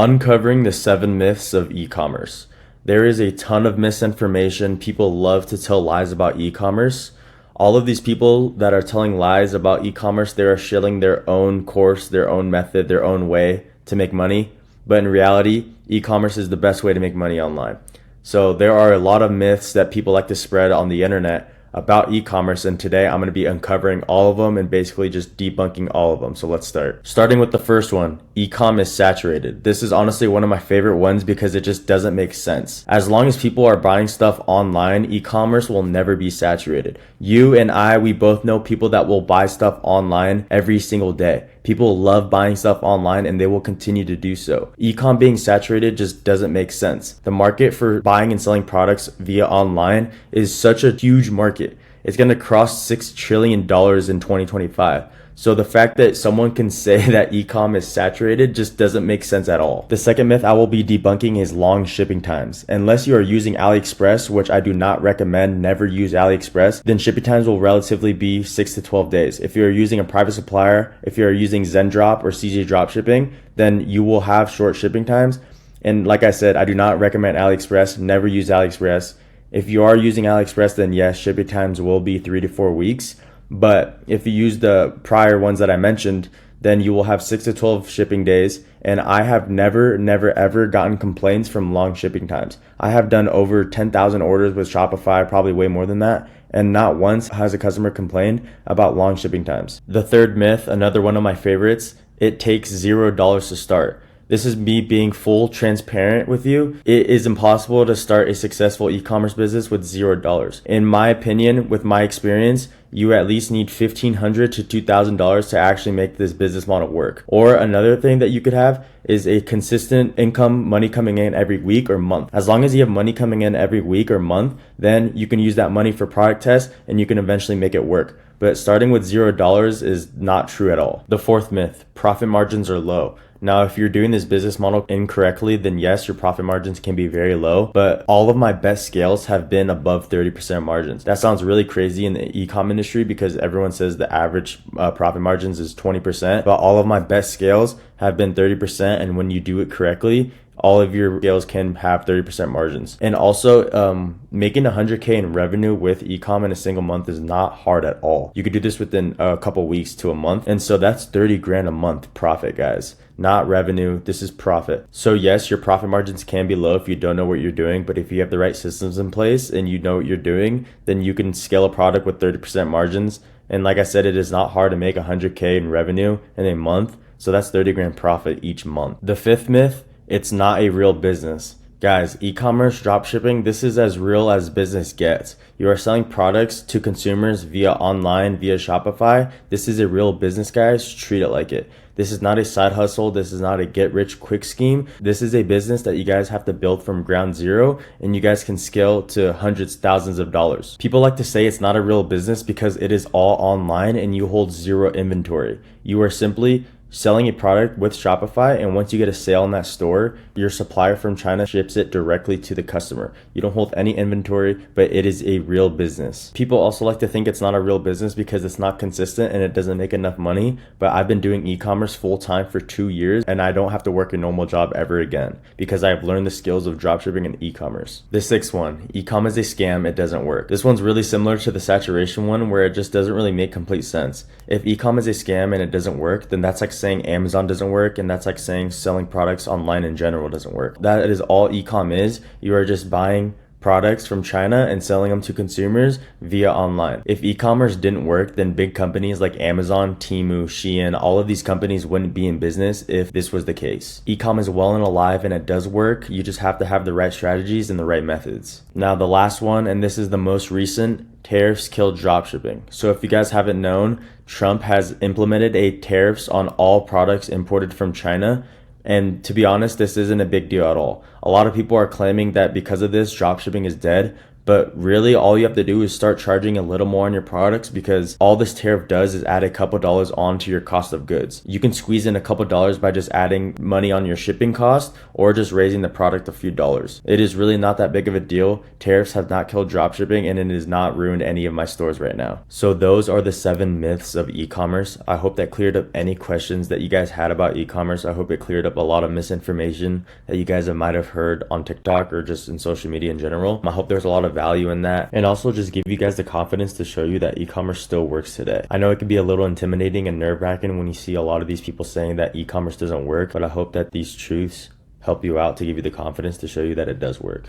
Uncovering the 7 myths of e-commerce. There is a ton of misinformation. People love to tell lies about e-commerce. All of these people that are telling lies about e-commerce, they are shilling their own course, their own method, their own way to make money. But in reality, e-commerce is the best way to make money online. So there are a lot of myths that people like to spread on the internet about e-commerce, and today I'm going to be uncovering all of them and basically just debunking all of them. So let's start. Starting with the first one, e-com is saturated. This is honestly one of my favorite ones because it just doesn't make sense. As long as people are buying stuff online, e-commerce will never be saturated. You and I, we both know people that will buy stuff online every single day. People love buying stuff online and they will continue to do so. E-com being saturated just doesn't make sense. The market for buying and selling products via online is such a huge market. It's going to cross $6 trillion in 2025. So the fact that someone can say that e-com is saturated just doesn't make sense at all. The second myth I will be debunking is long shipping times. Unless you are using AliExpress, which I do not recommend, never use AliExpress, then shipping times will relatively be 6 to 12 days. If you're using a private supplier, if you're using Zendrop or CJ Dropshipping, then you will have short shipping times. And like I said, I do not recommend AliExpress, never use AliExpress. If you are using AliExpress, then yes, shipping times will be 3 to 4 weeks. But if you use the prior ones that I mentioned, then you will have 6 to 12 shipping days. And I have never, ever gotten complaints from long shipping times. I have done over 10,000 orders with Shopify, probably way more than that. And not once has a customer complained about long shipping times. The third myth, another one of my favorites, it takes $0 to start. This is me being full transparent with you. It is impossible to start a successful e-commerce business with $0. In my opinion, with my experience, you at least need $1,500 to $2,000 to actually make this business model work. Or another thing that you could have is a consistent income, money coming in every week or month. As long as you have money coming in every week or month, then you can use that money for product tests and you can eventually make it work. But starting with $0 is not true at all. The fourth myth, profit margins are low. Now, if you're doing this business model incorrectly, then yes, your profit margins can be very low, but all of my best scales have been above 30% margins. That sounds really crazy in the e-com industry because everyone says the average profit margins is 20%, but all of my best scales have been 30%. And when you do it correctly, all of your scales can have 30% margins. And also, making 100K in revenue with e-com in a single month is not hard at all. You could do this within a couple weeks to a month. And so that's 30 grand a month profit, guys. Not revenue, this is profit. So yes, your profit margins can be low if you don't know what you're doing, but if you have the right systems in place and you know what you're doing, then you can scale a product with 30% margins. And like I said, it is not hard to make 100K in revenue in a month. So that's 30 grand profit each month. The fifth myth, it's not a real business. Guys, e-commerce, dropshipping, this is as real as business gets. You are selling products to consumers via online, via Shopify. This is a real business, guys. Treat it like it. This is not a side hustle. This is not a get rich quick scheme. This is a business that you guys have to build from ground zero, and you guys can scale to hundreds, thousands of dollars. People like to say it's not a real business because it is all online and you hold zero inventory. You are simply selling a product with Shopify, and once you get a sale in that store, your supplier from China ships it directly to the customer. You don't hold any inventory, but it is a real business. People also like to think it's not a real business because it's not consistent and it doesn't make enough money, but I've been doing e-commerce full time for 2 years and I don't have to work a normal job ever again because I've learned the skills of dropshipping and e-commerce. The sixth one, e-com is a scam, it doesn't work. This one's really similar to the saturation one where it just doesn't really make complete sense. If e-com is a scam and it doesn't work, then that's like saying Amazon doesn't work, and that's like saying selling products online in general doesn't work. That is all e-com is. You are just buying products from China and selling them to consumers via online. If e-commerce didn't work, then big companies like Amazon, Temu, Shein, all of these companies wouldn't be in business if this was the case. E-com is well and alive and it does work. You just have to have the right strategies and the right methods. Now the last one, and this is the most recent, tariffs kill dropshipping. So if you guys haven't known, Trump has implemented a tariffs on all products imported from China. And to be honest, this isn't a big deal at all. A lot of people are claiming that because of this, dropshipping is dead. But really, all you have to do is start charging a little more on your products, because all this tariff does is add a couple dollars onto your cost of goods. You can squeeze in a couple dollars by just adding money on your shipping cost or just raising the product a few dollars. It is really not that big of a deal. Tariffs have not killed dropshipping, and it has not ruined any of my stores right now. So those are the 7 myths of e-commerce. I hope that cleared up any questions that you guys had about e-commerce. I hope it cleared up a lot of misinformation that you guys might have heard on TikTok or just in social media in general. I hope there's a lot of value in that, and also just give you guys the confidence to show you that e-commerce still works today. I know it can be a little intimidating and nerve-wracking when you see a lot of these people saying that e-commerce doesn't work, but I hope that these truths help you out to give you the confidence to show you that it does work.